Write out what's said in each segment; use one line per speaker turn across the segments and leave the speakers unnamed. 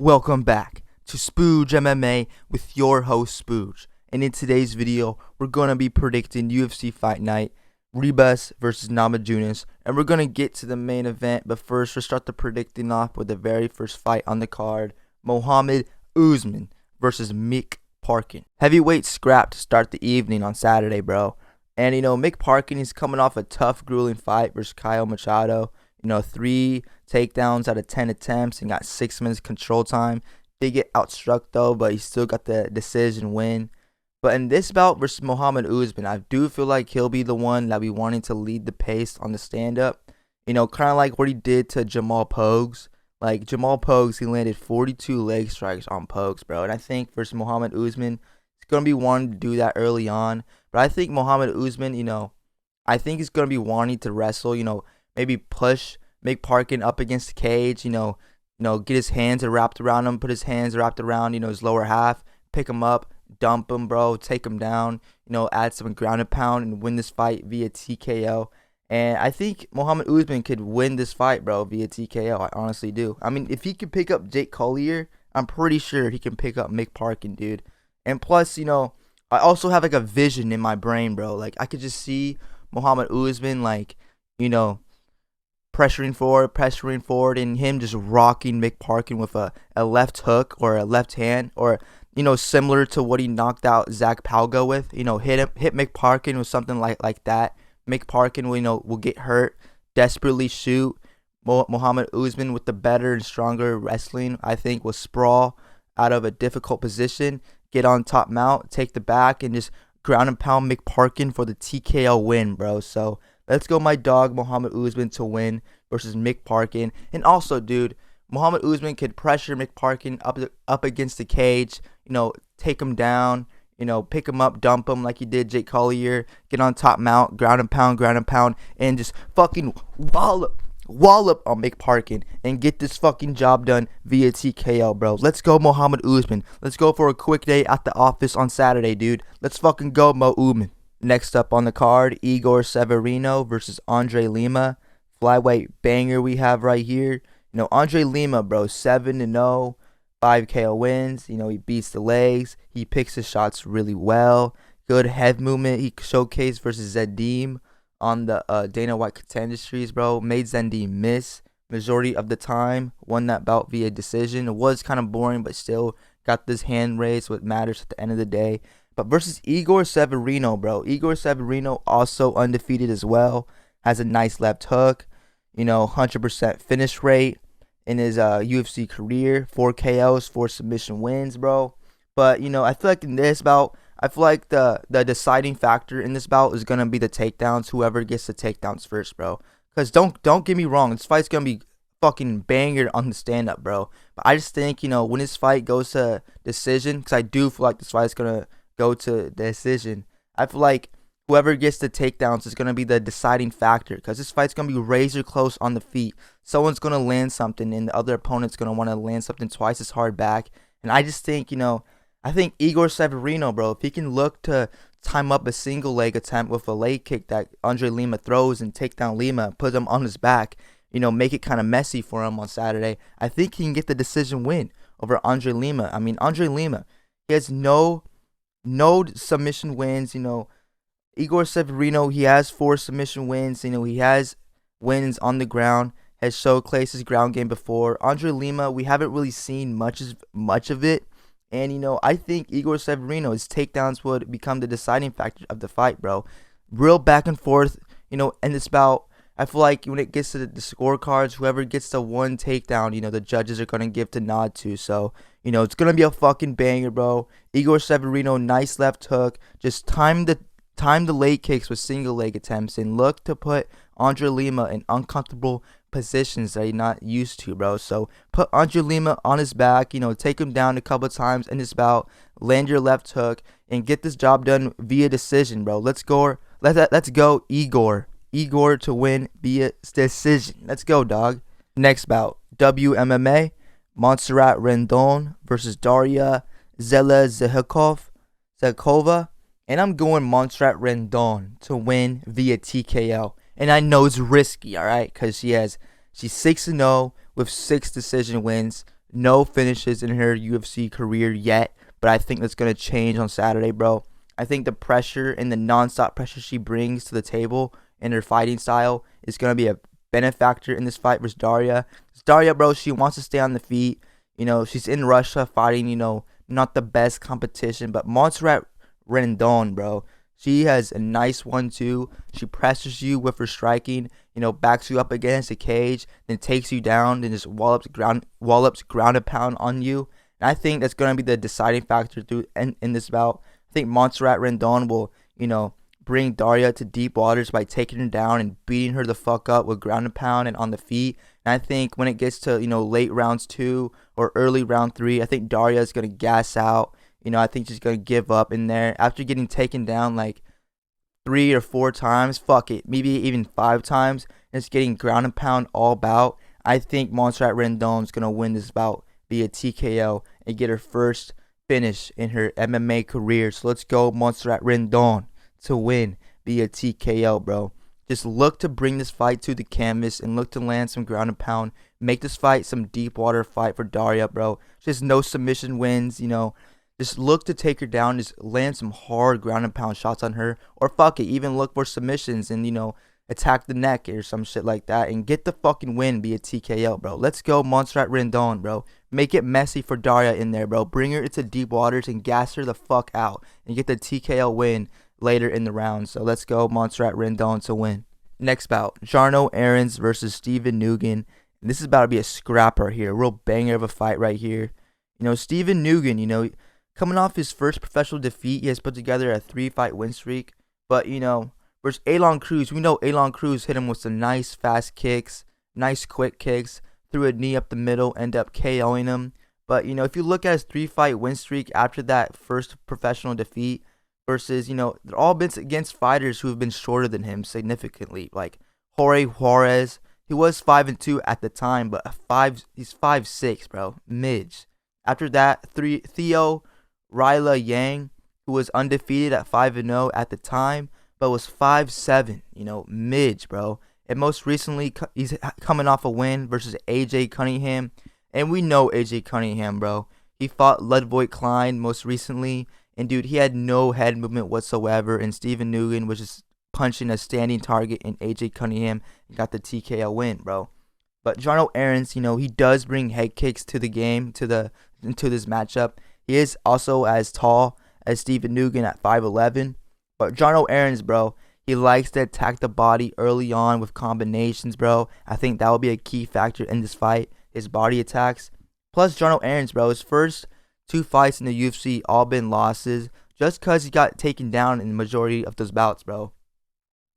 Welcome back to Spooge MMA with your host Spooge. And in today's video, we're going to be predicting UFC Fight Night, Ribas versus Namajunas. And we're going to get to the main event, but first we'll start the predicting off with the very first fight on the card, Muhammad Usman versus Mick Parkin. Heavyweight scrap to start the evening on Saturday, bro. And Mick Parkin is coming off a tough, grueling fight versus Kyle Machado. 3 takedowns out of 10 attempts and got 6 minutes control time. Did get outstruck though, but he still got the decision win. But in this bout versus Muhammad Usman, I do feel like he'll be the one that be wanting to lead the pace on the stand-up. Kind of like what he did to Jamal Pogues. Like Jamal Pogues, he landed 42 leg strikes on Pogues, bro. And I think versus Muhammad Usman, he's going to be wanting to do that early on. But I think Muhammad Usman, I think he's going to be wanting to wrestle, maybe push Mick Parkin up against the cage, get his hands wrapped around him, put his hands wrapped around, his lower half, pick him up, dump him, bro, take him down, add some ground and pound and win this fight via TKO. And I think Muhammad Usman could win this fight, bro, via TKO. I honestly do. I mean, if he could pick up Jake Collier, I'm pretty sure he can pick up Mick Parkin, dude. And plus, I also have like a vision in my brain, bro. Like I could just see Muhammad Usman, like, pressuring forward, and him just rocking Mick Parkin with a left hook or a left hand, or similar to what he knocked out Zach Palgo with. Hit Mick Parkin with something like that. Mick Parkin will get hurt, desperately shoot. Muhammad Usman with the better and stronger wrestling, I think, will sprawl out of a difficult position, get on top mount, take the back, and just ground and pound Mick Parkin for the TKO win, bro. So let's go my dog Muhammad Usman to win versus Mick Parkin. And also, dude, Muhammad Usman could pressure Mick Parkin up against the cage, take him down, pick him up, dump him like he did Jake Collier, get on top mount, ground and pound, and just fucking wallop on Mick Parkin and get this fucking job done via TKO, bro. Let's go Muhammad Usman. Let's go for a quick day at the office on Saturday, dude. Let's fucking go Mo Usman. Next up on the card, Igor Severino versus Andre Lima. Flyweight banger we have right here. Andre Lima, bro, 7-0, 5 KO wins. He beats the legs. He picks his shots really well. Good head movement. He showcased versus Zendim on the Dana White Contender Series, bro. Made Zendim miss majority of the time. Won that bout via decision. It was kind of boring, but still got this hand raised, what matters at the end of the day. But versus Igor Severino, bro. Igor Severino also undefeated as well. Has a nice left hook. 100% finish rate in his UFC career. 4 KOs, 4 submission wins, bro. But, I feel like in this bout, I feel like the deciding factor in this bout is going to be the takedowns. Whoever gets the takedowns first, bro. Because don't get me wrong. This fight's going to be fucking banger on the stand-up, bro. But I just think, when this fight goes to decision, because I do feel like this fight's going to go to decision, I feel like whoever gets the takedowns is going to be the deciding factor, because this fight's going to be razor close on the feet. Someone's going to land something and the other opponent's going to want to land something twice as hard back. And I just think, I think Igor Severino, bro, if he can look to time up a single leg attempt with a leg kick that Andre Lima throws and take down Lima, put him on his back, make it kind of messy for him on Saturday, I think he can get the decision win over Andre Lima. I mean, Andre Lima, he has no submission wins. Igor Severino, he has 4 submission wins. He has wins on the ground, has showcased his ground game before. Andre Lima, we haven't really seen much of it. And, I think Igor Severino, his takedowns would become the deciding factor of the fight, bro. Real back and forth, in this bout. I feel like when it gets to the scorecards, whoever gets the one takedown, the judges are going to give the nod to. So, it's going to be a fucking banger, bro. Igor Severino, nice left hook. Just time the leg kicks with single leg attempts and look to put Andre Lima in uncomfortable positions that he's not used to, bro. So put Andre Lima on his back, take him down a couple times in this bout, land your left hook, and get this job done via decision, bro. Let's go Igor. Igor to win via decision. Let's go, dog. Next bout, WMMA, Montserrat Rendon versus Daria Zelezhikova. And I'm going Montserrat Rendon to win via TKO. And I know it's risky, all right, because she's 6-0 with 6 decision wins. no finishes in her UFC career yet, but I think that's going to change on Saturday, bro. I think the pressure and the nonstop pressure she brings to the table and her fighting style is going to be a benefactor in this fight versus Daria. Daria, bro, she wants to stay on the feet. She's in Russia fighting, not the best competition, but Montserrat Rendon, bro. She has a nice 1-2. She pressures you with her striking, backs you up against the cage, then takes you down, then just wallops ground and pound on you. And I think that's going to be the deciding factor in this bout. I think Montserrat Rendon will, bring Daria to deep waters by taking her down and beating her the fuck up with ground and pound and on the feet. And I think when it gets to, late rounds 2 or early round 3, I think Daria is going to gas out. I think she's going to give up in there after getting taken down like 3 or 4 times. Fuck it. Maybe even 5 times. And it's getting ground and pound all bout. I think Montserrat Rendon is going to win this bout via TKO and get her first finish in her MMA career. So let's go Montserrat Rendon to win via TKO, bro. Just look to bring this fight to the canvas and look to land some ground and pound. Make this fight some deep water fight for Daria, bro. Just no submission wins, Just look to take her down. Just land some hard ground and pound shots on her. Or fuck it, even look for submissions and, attack the neck or some shit like that. And get the fucking win via TKO, bro. Let's go Montserrat Rendon, bro. Make it messy for Daria in there, bro. Bring her into deep waters and gas her the fuck out. And get the TKO win later in the round. So let's go Montserrat Rendon to win. Next bout, Jarno Aarons versus Steven Nugent. And this is about to be a scrapper here. Real banger of a fight right here. Steven Nugent, coming off his first professional defeat, he has put together a 3-fight win streak. But, versus Elon Cruz, we know Elon Cruz hit him with some nice fast kicks, nice quick kicks, threw a knee up the middle, ended up KOing him. But, if you look at his 3-fight win streak after that first professional defeat, versus, they're all been against fighters who have been shorter than him significantly. Like Jorge Juarez, he was 5-2 at the time, but he's 5'6", bro. Midge. After that, Theo Ryla Yang, who was undefeated at 5-0 at the time, but was 5'7", midge, bro. And most recently, he's coming off a win versus AJ Cunningham. And we know AJ Cunningham, bro. He fought Ludwig Klein most recently. And, dude, he had no head movement whatsoever. And Steven Nugent was just punching a standing target in AJ Cunningham and got the TKO win, bro. But Jarno Aarons, he does bring head kicks to the game, into this matchup. He is also as tall as Steven Nugent at 5'11". But Jarno Aarons, bro, he likes to attack the body early on with combinations, bro. I think that will be a key factor in this fight, his body attacks. Plus, Jarno Aarons, bro, his first 2 fights in the UFC all been losses just because he got taken down in the majority of those bouts, bro.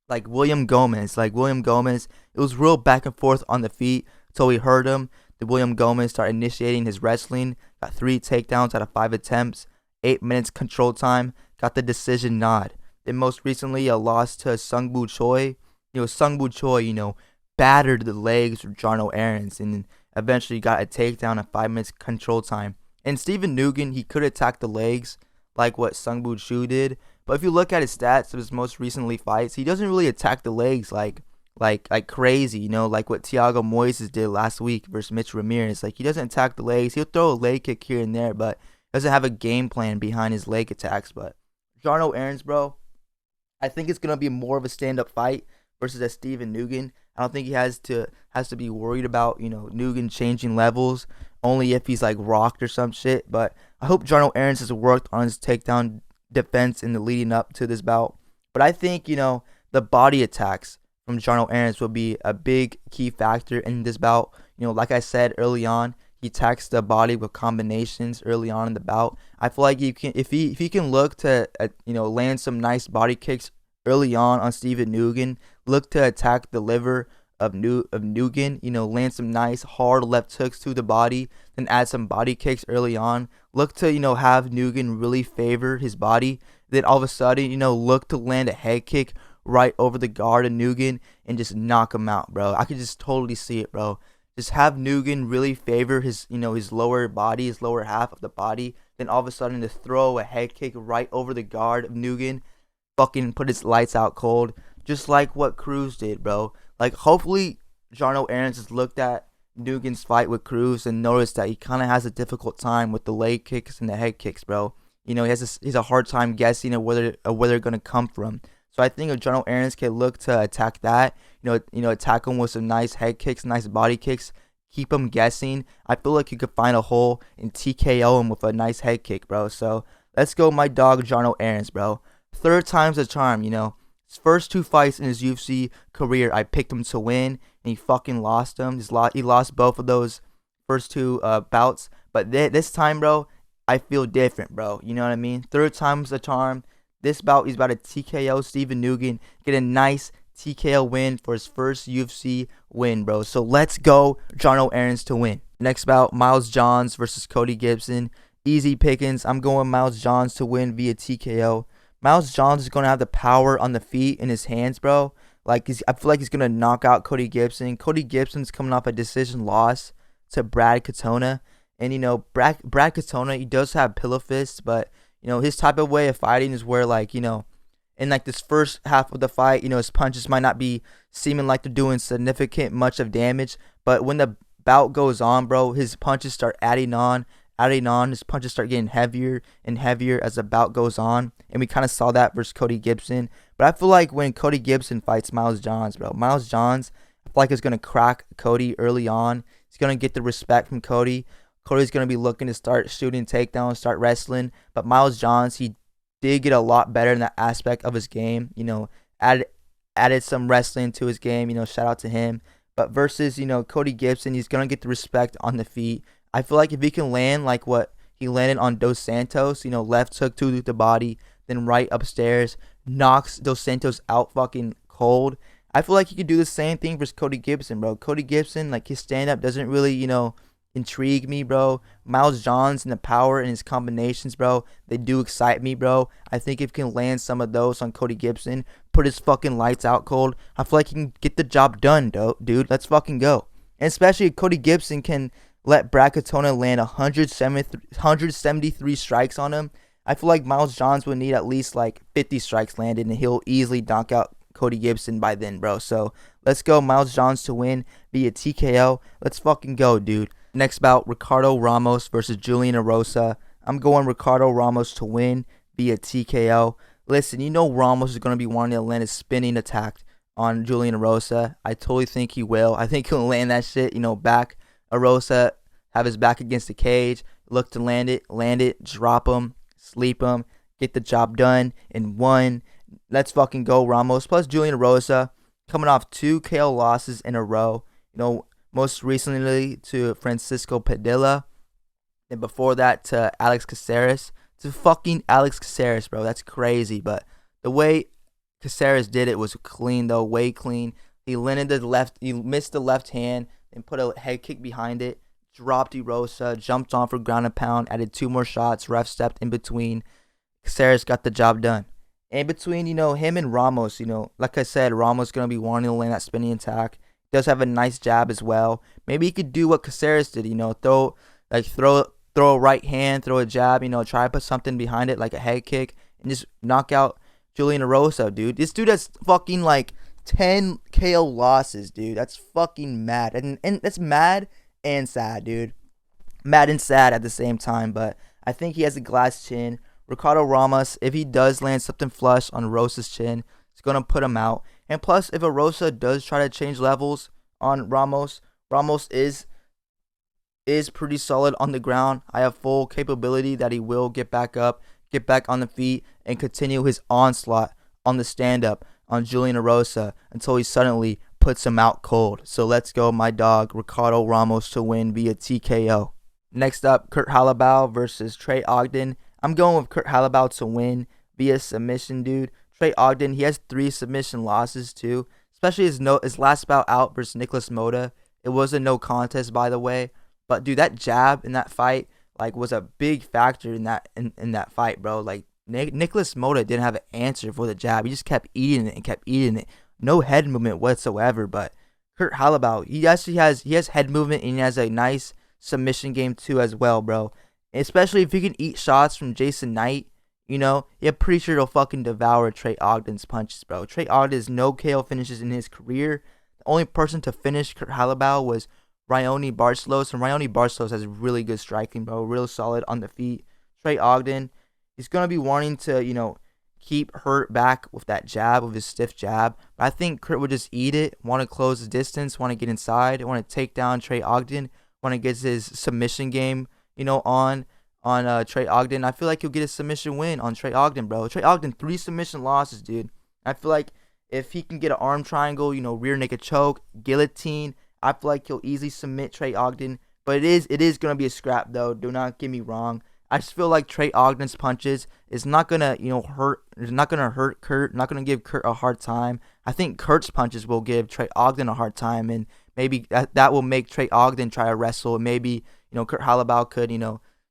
Like William Gomez, it was real back and forth on the feet until we heard him. Then William Gomez started initiating his wrestling, got 3 takedowns out of 5 attempts, 8 minutes control time, got the decision nod. Then most recently a loss to Sungbu Choi. Sungbu Choi, battered the legs of Jarno Aarons and eventually got a takedown at 5 minutes control time. And Steven Nugent, he could attack the legs like what Sungbu Chu did. But if you look at his stats of his most recently fights, he doesn't really attack the legs like crazy, like what Thiago Moises did last week versus Mitch Ramirez. Like, he doesn't attack the legs. He'll throw a leg kick here and there, but doesn't have a game plan behind his leg attacks. But Jarno Aarons, bro, I think it's going to be more of a stand-up fight versus a Steven Nugent. I don't think he has to be worried about, Nugent changing levels only if he's like rocked or some shit. But I hope Jarno Aarons has worked on his takedown defense in the leading up to this bout. But I think, the body attacks from Jarno Aarons will be a big key factor in this bout. Like I said early on, he attacks the body with combinations early on in the bout. I feel like if he can look to land some nice body kicks early on Steven Nugent, look to attack the liver of Nugent, land some nice hard left hooks to the body, then add some body kicks early on. Look to, have Nugent really favor his body. Then all of a sudden, look to land a head kick right over the guard of Nugent and just knock him out, bro. I could just totally see it, bro. Just have Nugent really favor his, his lower body, his lower half of the body. Then all of a sudden to throw a head kick right over the guard of Nugent, fucking put his lights out cold. Just like what Cruz did, bro. Like, hopefully, Jarno Aarons has looked at Dugan's fight with Cruz and noticed that he kind of has a difficult time with the leg kicks and the head kicks, bro. He's a hard time guessing at where they're gonna come from. So I think if Jono Aarons can look to attack that, attack him with some nice head kicks, nice body kicks, keep him guessing. I feel like you could find a hole and TKO him with a nice head kick, bro. So let's go, my dog Jono Aarons, bro. Third time's a charm, His first 2 fights in his UFC career, I picked him to win, and he fucking lost them. He lost both of those first 2 bouts. But this time, bro, I feel different, bro. You know what I mean? Third time's a charm. This bout, he's about to TKO Stephen Nugent, get a nice TKO win for his first UFC win, bro. So let's go, Jono Aarons to win. Next bout, Miles Johns versus Cody Gibson. Easy pickings. I'm going Miles Johns to win via TKO. Miles Johns is going to have the power on the feet in his hands, bro. I feel like he's going to knock out Cody Gibson. Cody Gibson's coming off a decision loss to Brad Katona. And, Brad Katona, he does have pillow fists, but, his type of way of fighting is where, in this first half of the fight, his punches might not be seeming like they're doing significant much of damage. But when the bout goes on, bro, his punches start adding on. His punches start getting heavier and heavier as the bout goes on. And we kind of saw that versus Cody Gibson. But I feel like when Cody Gibson fights Miles Johns, bro, Miles Johns, I feel like is going to crack Cody early on. He's going to get the respect from Cody. Cody's going to be looking to start shooting takedowns, start wrestling. But Miles Johns, he did get a lot better in that aspect of his game. Added some wrestling to his game. Shout out to him. But versus, Cody Gibson, he's going to get the respect on the feet. I feel like if he can land like what he landed on Dos Santos, left hook to the body, then right upstairs, knocks Dos Santos out fucking cold. I feel like he could do the same thing versus Cody Gibson, bro. Cody Gibson, his stand-up doesn't really, intrigue me, bro. Miles Johns and the power and his combinations, bro, they do excite me, bro. I think if he can land some of those on Cody Gibson, put his fucking lights out cold, I feel like he can get the job done, dude. Let's fucking go. And especially if Cody Gibson can let Brad Katona land 173 strikes on him, I feel like Miles Johns would need at least 50 strikes landed, and he'll easily knock out Cody Gibson by then, bro. So let's go, Miles Johns to win via TKO. Let's fucking go, dude. Next bout, Ricardo Ramos versus Julian Erosa. I'm going Ricardo Ramos to win via TKO. Listen, Ramos is going to be wanting to land a spinning attack on Julian Erosa. I totally think he will. I think he'll land that shit, back. Erosa, have his back against the cage, look to land it, drop him, sleep him, get the job done in one. Let's fucking go, Ramos. Plus Julian Erosa, coming off 2 KO losses in a row. Most recently to Francisco Padilla, and before that to Alex Caceres. To fucking Alex Caceres, bro. That's crazy. But the way Caceres did it was clean, though, way clean. He landed he missed the left hand and put a head kick behind it. Dropped Erosa, jumped on for ground and pound, added 2 more shots. Ref stepped in between. Caceres got the job done. And between, him and Ramos, like I said, Ramos going to be wanting to land that spinning attack. Does have a nice jab as well. Maybe he could do what Caceres did, throw a right hand, throw a jab, try to put something behind it like a head kick and just knock out Julian Erosa, dude. This dude has fucking 10 KO losses, dude. That's fucking mad. And that's mad and sad, dude. Mad and sad at the same time, but I think he has a glass chin. Ricardo Ramos, if he does land something flush on Erosa's chin, it's going to put him out. And plus, if Erosa does try to change levels on Ramos, Ramos is pretty solid on the ground. I have full capability that he will get back up, get back on the feet, and continue his onslaught on the stand-up on Julian Erosa until he suddenly puts him out cold. So let's go, my dog, Ricardo Ramos to win via TKO. Next up, Kurt Halabow versus Trey Ogden. I'm going with Kurt Halabow to win via submission, dude. Trey Ogden, he has 3 submission losses too, especially his last bout out versus Nicholas Mota. It was a no contest, by the way, but dude, that jab in that fight was a big factor in that fight, bro. Nicholas Mota didn't have an answer for the jab. He just kept eating it. No head movement whatsoever. But Kurt Halabow, he has head movement, and he has a nice submission game too as well, bro. Especially if he can eat shots from Jason Knight. You're pretty sure he'll fucking devour Trey Ogden's punches, bro. Trey Ogden has no KO finishes in his career. The only person to finish Kurt Halabow was Rayoni Barcelos, and Rayoni Barcelos has really good striking, bro. Real solid on the feet. Trey Ogden, he's gonna be wanting to, keep Hurt back with that jab, with his stiff jab. But I think Kurt would just eat it, want to close the distance, want to get inside, want to take down Trey Ogden, want to get his submission game, on Trey Ogden. I feel like he'll get a submission win on Trey Ogden, bro. Trey Ogden, 3 submission losses, dude. I feel like if he can get an arm triangle, rear naked choke, guillotine, I feel like he'll easily submit Trey Ogden. But it is gonna be a scrap though. Do not get me wrong. I just feel like Trey Ogden's punches is not gonna, hurt. It's not gonna hurt Kurt. Not gonna give Kurt a hard time. I think Kurt's punches will give Trey Ogden a hard time, and maybe that will make Trey Ogden try to wrestle. And maybe Kurt Halabow could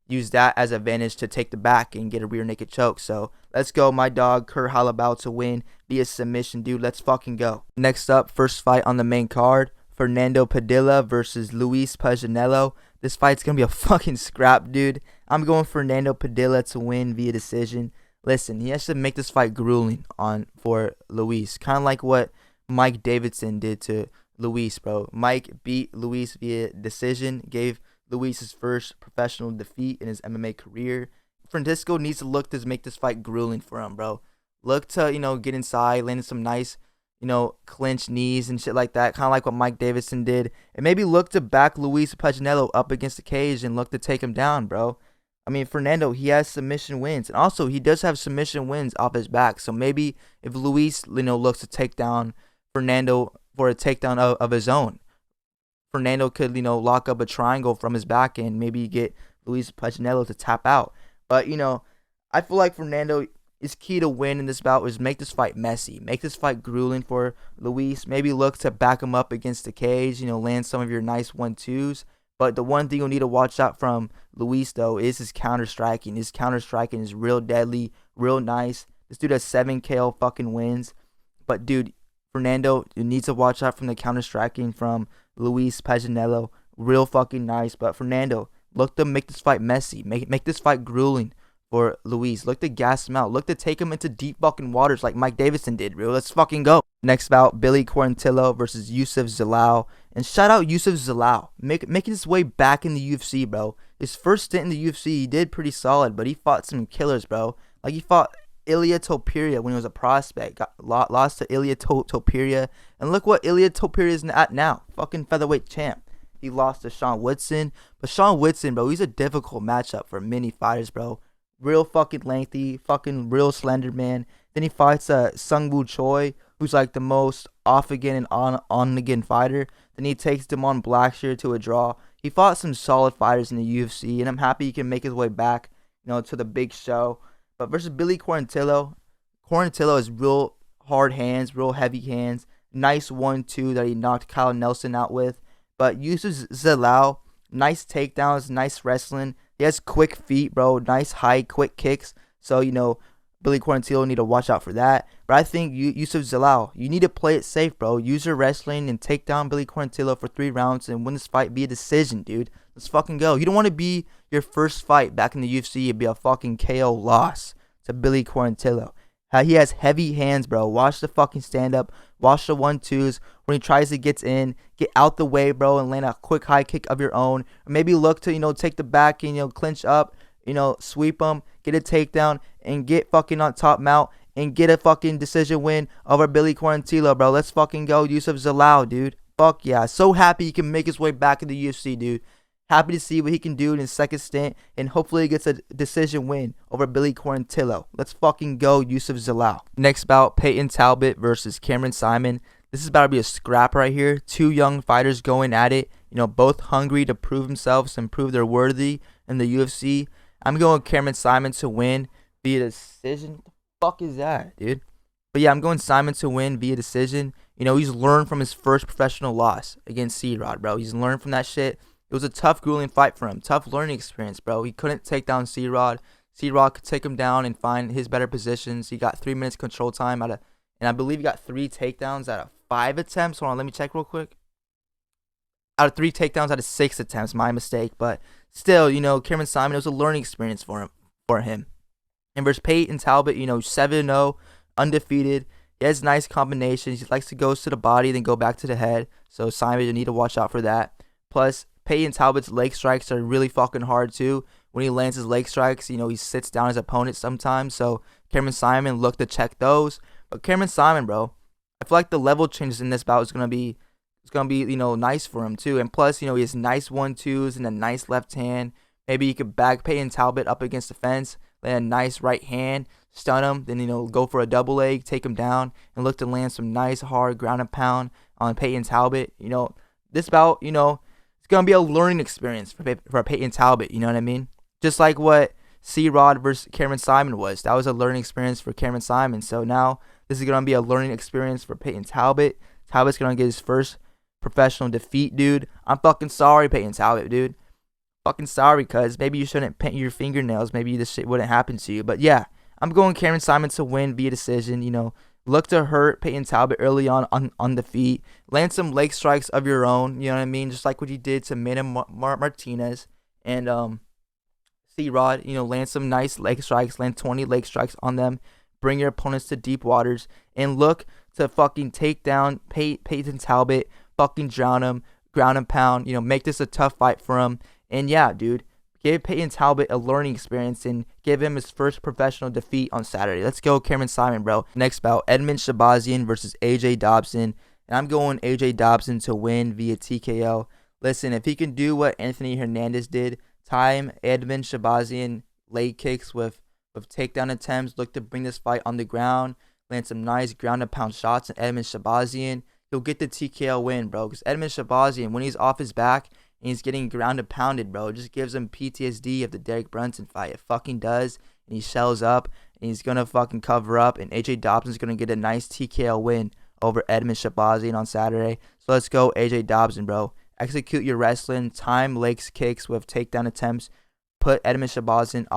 use that as advantage to take the back and get a rear naked choke. So let's go, my dog, Kurt Halabow to win via submission, dude. Let's fucking go. Next up, first fight on the main card, Fernando Padilla versus Luis Puginello. This fight's gonna be a fucking scrap, dude. I'm going Fernando Padilla to win via decision. Listen, he has to make this fight grueling for Luis, kind of like what Mike Davidson did to Luis, bro. Mike beat Luis via decision, gave Luis his first professional defeat in his MMA career. Francisco needs to look to make this fight grueling for him, bro. Look to, get inside, landing some nice, clinch knees and shit like that, kind of like what Mike Davidson did. And maybe look to back Luis Puginello up against the cage and look to take him down, bro. I mean, Fernando, he has submission wins. And also, he does have submission wins off his back. So maybe if Luis, looks to take down Fernando for a takedown of his own, Fernando could, lock up a triangle from his back and maybe get Luis Puginello to tap out. But, I feel like Fernando is key to win in this bout is make this fight messy. Make this fight grueling for Luis. Maybe look to back him up against the cage, land some of your nice 1-2s. But the one thing you'll need to watch out from Luis, though, is his counter-striking. His counter-striking is real deadly, real nice. This dude has 7 KO fucking wins. But, dude, Fernando, you need to watch out from the counter-striking from Luis Puginello. Real fucking nice. But, Fernando, look to make this fight messy. Make this fight grueling for Luis. Look to gas him out. Look to take him into deep fucking waters like Mike Davidson did, bro. Let's fucking go. Next bout, Billy Quarantillo versus Yusuf Zalal. And shout out Yusuf Zalal. Making his way back in the UFC, bro. His first stint in the UFC, he did pretty solid, but he fought some killers, bro. Like, he fought Ilia Topuria when he was a prospect. Lost to Ilia Topuria. And look what Ilia Topuria is at now. Fucking featherweight champ. He lost to Sean Woodson. But Sean Woodson, bro, he's a difficult matchup for many fighters, bro. Real fucking lengthy, fucking real slender man. Then he fights Sungwoo Choi, who's like the most off again and on again fighter. Then he takes Damon Blackshear to a draw. He fought some solid fighters in the UFC, and I'm happy he can make his way back, to the big show. But versus Billy Quarantillo, Quarantillo has real hard hands, real heavy hands. Nice 1-2 that he knocked Kyle Nelson out with. But Yusuf Zalal, nice takedowns, nice wrestling. He has quick feet, bro. Nice high, quick kicks. So, Billy Quarantillo need to watch out for that. But I think Yusuf Zalal, you need to play it safe, bro. Use your wrestling and take down Billy Quarantillo for 3 rounds and win this fight. Be a decision, dude. Let's fucking go. You don't want to be your first fight back in the UFC and be a fucking KO loss to Billy Quarantillo. He has heavy hands, bro. Watch the fucking stand-up. Watch the 1-2s. When he tries to get in, get out the way, bro, and land a quick high kick of your own. Or maybe look to, take the back and, clinch up, sweep him, get a takedown, and get fucking on top mount and get a fucking decision win over Billy Quarantillo, bro. Let's fucking go. Yusuf Zalal, dude. Fuck yeah. So happy he can make his way back in the UFC, dude. Happy to see what he can do in his second stint, and hopefully he gets a decision win over Billy Quarantillo. Let's fucking go, Yusuf Zalal. Next bout, Peyton Talbot versus Cameron Simon. This is about to be a scrap right here. 2 young fighters going at it. Both hungry to prove themselves and prove they're worthy in the UFC. I'm going with Cameron Simon to win via decision. What the fuck is that, dude? But yeah, I'm going Simon to win via decision. He's learned from his first professional loss against C-Rod, bro. He's learned from that shit. It was a tough, grueling fight for him. Tough learning experience, bro. He couldn't take down C-Rod. C-Rod could take him down and find his better positions. He got 3 minutes control time and I believe he got 3 takedowns out of 5 attempts. Hold on, let me check real quick. Out of 3 takedowns out of 6 attempts, my mistake. But still, Cameron Simon, it was a learning experience for him. And versus Peyton Talbot, 7-0, undefeated. He has nice combinations. He likes to go to the body, then go back to the head. So Simon, you need to watch out for that. Plus, Peyton Talbot's leg strikes are really fucking hard too. When he lands his leg strikes, he sits down his opponent sometimes. So Cameron Simon looked to check those. But Cameron Simon, bro, I feel like the level changes in this bout is gonna be nice for him too. And plus, he has nice 1-2s and a nice left hand. Maybe you could back Peyton Talbot up against the fence, land a nice right hand, stun him, then go for a double leg, take him down, and look to land some nice hard ground and pound on Peyton Talbot. This bout, it's gonna be a learning experience for Peyton Talbot. You know what I mean? Just like what C-Rod versus Cameron Simon was. That was a learning experience for Cameron Simon. So now this is gonna be a learning experience for Peyton Talbot. Talbot's gonna get his first professional defeat, dude. I'm fucking sorry, Peyton Talbot, dude. Fucking sorry, cuz maybe you shouldn't paint your fingernails. Maybe this shit wouldn't happen to you. But yeah, I'm going Cameron Simon to win via decision. Look to hurt Peyton Talbot early on the feet. Land some leg strikes of your own. You know what I mean? Just like what you did to Mana Martinez and C-Rod. Land some nice leg strikes. Land 20 leg strikes on them. Bring your opponents to deep waters. And look to fucking take down Peyton Talbot. Fucking drown him. Ground and pound. Make this a tough fight for him. And yeah, dude, give Peyton Talbot a learning experience and give him his first professional defeat on Saturday. Let's go, Cameron Simon, bro. Next bout, Edmund Shabazian versus AJ Dobson. And I'm going AJ Dobson to win via TKO. Listen, if he can do what Anthony Hernandez did, time Edmund Shabazian leg kicks with takedown attempts, look to bring this fight on the ground, land some nice ground and pound shots on Edmund Shabazian, he'll get the TKO win, bro. Because Edmund Shabazian, when he's off his back, and he's getting ground and pounded, bro. It just gives him PTSD of the Derek Brunson fight. It fucking does. And he shells up. And he's going to fucking cover up. And AJ Dobson's going to get a nice TKO win over Edmund Shabazian on Saturday. So let's go AJ Dobson, bro. Execute your wrestling. Time legs kicks with takedown attempts. Put Edmund Shabazian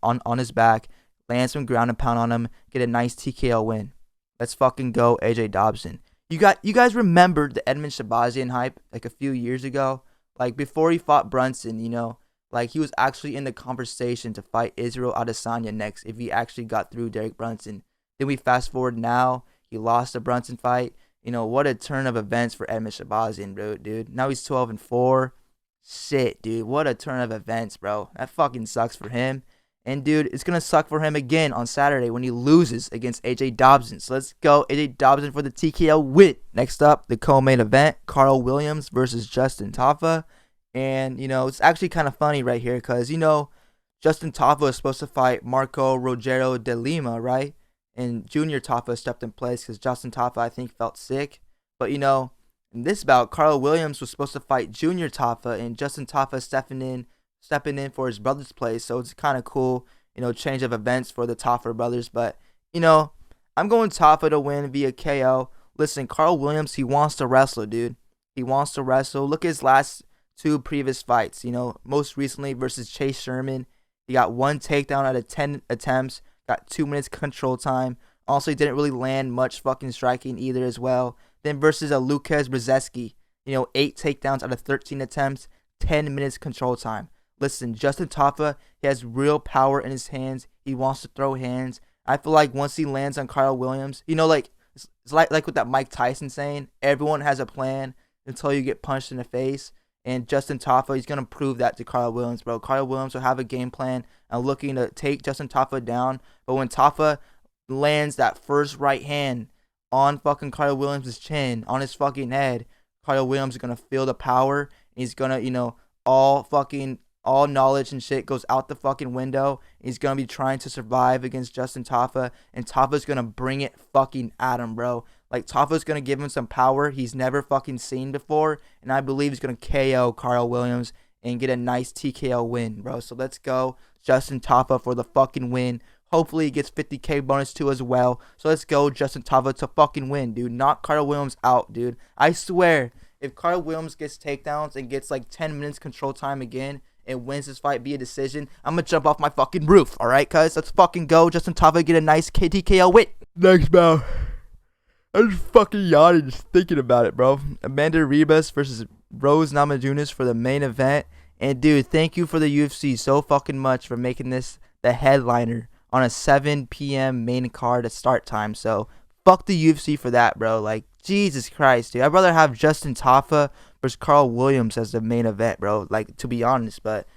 on his back. Land some ground and pound on him. Get a nice TKO win. Let's fucking go AJ Dobson. You guys remember the Edmund Shabazian hype like a few years ago? Like, before he fought Brunson, like, he was actually in the conversation to fight Israel Adesanya next if he actually got through Derek Brunson. Then we fast forward now, he lost the Brunson fight. What a turn of events for Edmund Shabazian, bro, dude. Now he's 12-4. Shit, dude, what a turn of events, bro. That fucking sucks for him. And, dude, it's going to suck for him again on Saturday when he loses against AJ Dobson. So let's go AJ Dobson for the TKO win. Next up, the co-main event, Carl Williams versus Justin Tafa. And, it's actually kind of funny right here because, Justin Tafa was supposed to fight Marco Rogero de Lima, right? And Junior Tafa stepped in place because Justin Tafa, I think, felt sick. But, in this bout, Carl Williams was supposed to fight Junior Tafa, and Justin Tafa stepping in for his brother's place. So it's kind of cool, change of events for the Tafa brothers. But, I'm going Tafa to win via KO. Listen, Carl Williams, he wants to wrestle, dude. He wants to wrestle. Look at his last two previous fights, most recently versus Chase Sherman. He got 1 takedown out of 10 attempts, got 2 minutes control time. Also, he didn't really land much fucking striking either as well. Then versus a Lucas Brzezinski, 8 takedowns out of 13 attempts, 10 minutes control time. Listen, Justin Tafa, he has real power in his hands. He wants to throw hands. I feel like once he lands on Carl Williams, it's like with that Mike Tyson saying, everyone has a plan until you get punched in the face. And Justin Tafa, he's going to prove that to Carl Williams, bro. Carl Williams will have a game plan and looking to take Justin Tafa down. But when Tafa lands that first right hand on fucking Carl Williams' chin, on his fucking head, Carl Williams is going to feel the power. He's going to, all knowledge and shit goes out the fucking window. He's going to be trying to survive against Justin Tafa. And Tafa's going to bring it fucking at him, bro. Like, Tafa's going to give him some power he's never fucking seen before. And I believe he's going to KO Carl Williams and get a nice TKO win, bro. So let's go Justin Tafa for the fucking win. Hopefully he gets 50K bonus too as well. So let's go Justin Tafa to fucking win, dude. Knock Carl Williams out, dude. I swear, if Carl Williams gets takedowns and gets like 10 minutes control time again and wins this fight via decision, I'm going to jump off my fucking roof, alright, cuz? Let's fucking go. Justin Tafa get a nice TKO win. Next bout. I'm just fucking yawning just thinking about it, bro. Amanda Ribas versus Rose Namajunas for the main event. And, dude, thank you for the UFC so fucking much for making this the headliner on a 7 p.m. main card at start time. So, fuck the UFC for that, bro. Like, Jesus Christ, dude. I'd rather have Justin Tafa versus Carl Williams as the main event, bro. Like, to be honest, but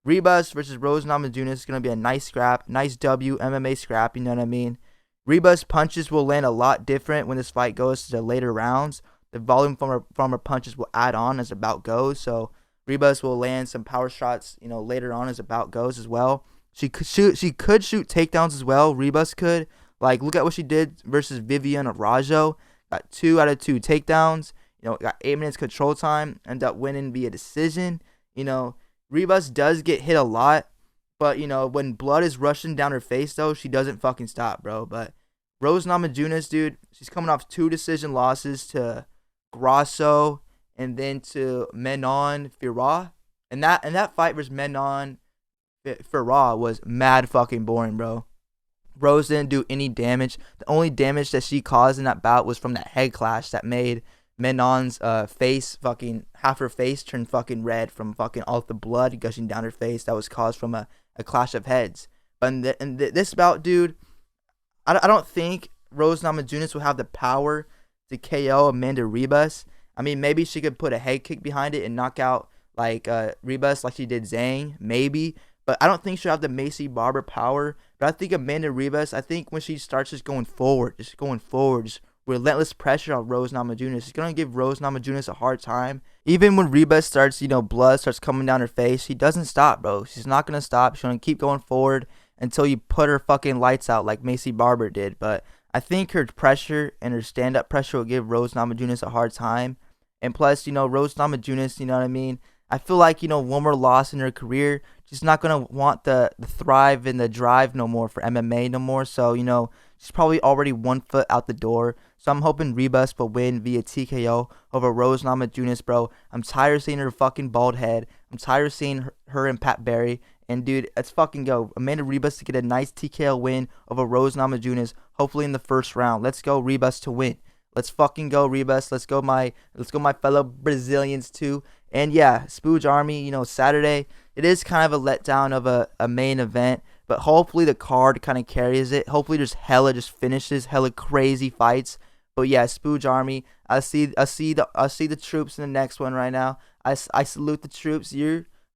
Ribas versus Rose Namajunas is gonna be a nice scrap, nice W MMA scrap. You know what I mean? Ribas punches will land a lot different when this fight goes to the later rounds. The volume from her punches will add on as the bout goes. So Ribas will land some power shots, later on as the bout goes as well. She could shoot takedowns as well. Ribas could. Like, look at what she did versus Vivian Arajo. Got 2 out of 2 takedowns. Got 8 minutes control time. Ended up winning via decision. Ribas does get hit a lot. But, when blood is rushing down her face, though, she doesn't fucking stop, bro. But Rose Namajunas, dude, she's coming off 2 decision losses to Grasso and then to Menon Fiorot. And that fight versus Menon Fiorot was mad fucking boring, bro. Rose didn't do any damage. The only damage that she caused in that bout was from that head clash that made Menon's face, fucking half her face turned fucking red from fucking all the blood gushing down her face that was caused from a clash of heads. But in this bout, dude, I don't think Rose Namajunas will have the power to KO Amanda Ribas. I mean, maybe she could put a head kick behind it and knock out like Ribas like she did Zhang, maybe. But I don't think she'll have the Macy Barber power. But I think Amanda Ribas, I think when she starts just going forward, just relentless pressure on Rose Namajunas, it's going to give Rose Namajunas a hard time. Even when Ribas starts, blood starts coming down her face, she doesn't stop, bro. She's not going to stop. She's going to keep going forward until you put her fucking lights out like Macy Barber did. But I think her pressure and her stand-up pressure will give Rose Namajunas a hard time. And plus, Rose Namajunas, you know what I mean? I feel like, one more loss in her career, she's not going to want the thrive and the drive no more for MMA no more. So, she's probably already 1 foot out the door. So I'm hoping Ribas will win via TKO over Rose Namajunas, bro. I'm tired of seeing her fucking bald head. I'm tired of seeing her and Pat Barry. And, dude, let's fucking go. Amanda Ribas to get a nice TKO win over Rose Namajunas, hopefully in the first round. Let's go, Ribas, to win. Let's fucking go, Ribas. Let's go my fellow Brazilians too. And yeah, Spooge Army, Saturday, it is kind of a letdown of a main event, but hopefully the card kind of carries it. Hopefully there's hella crazy fights. But yeah, Spooge Army, I see the troops in the next one right now. I salute the troops.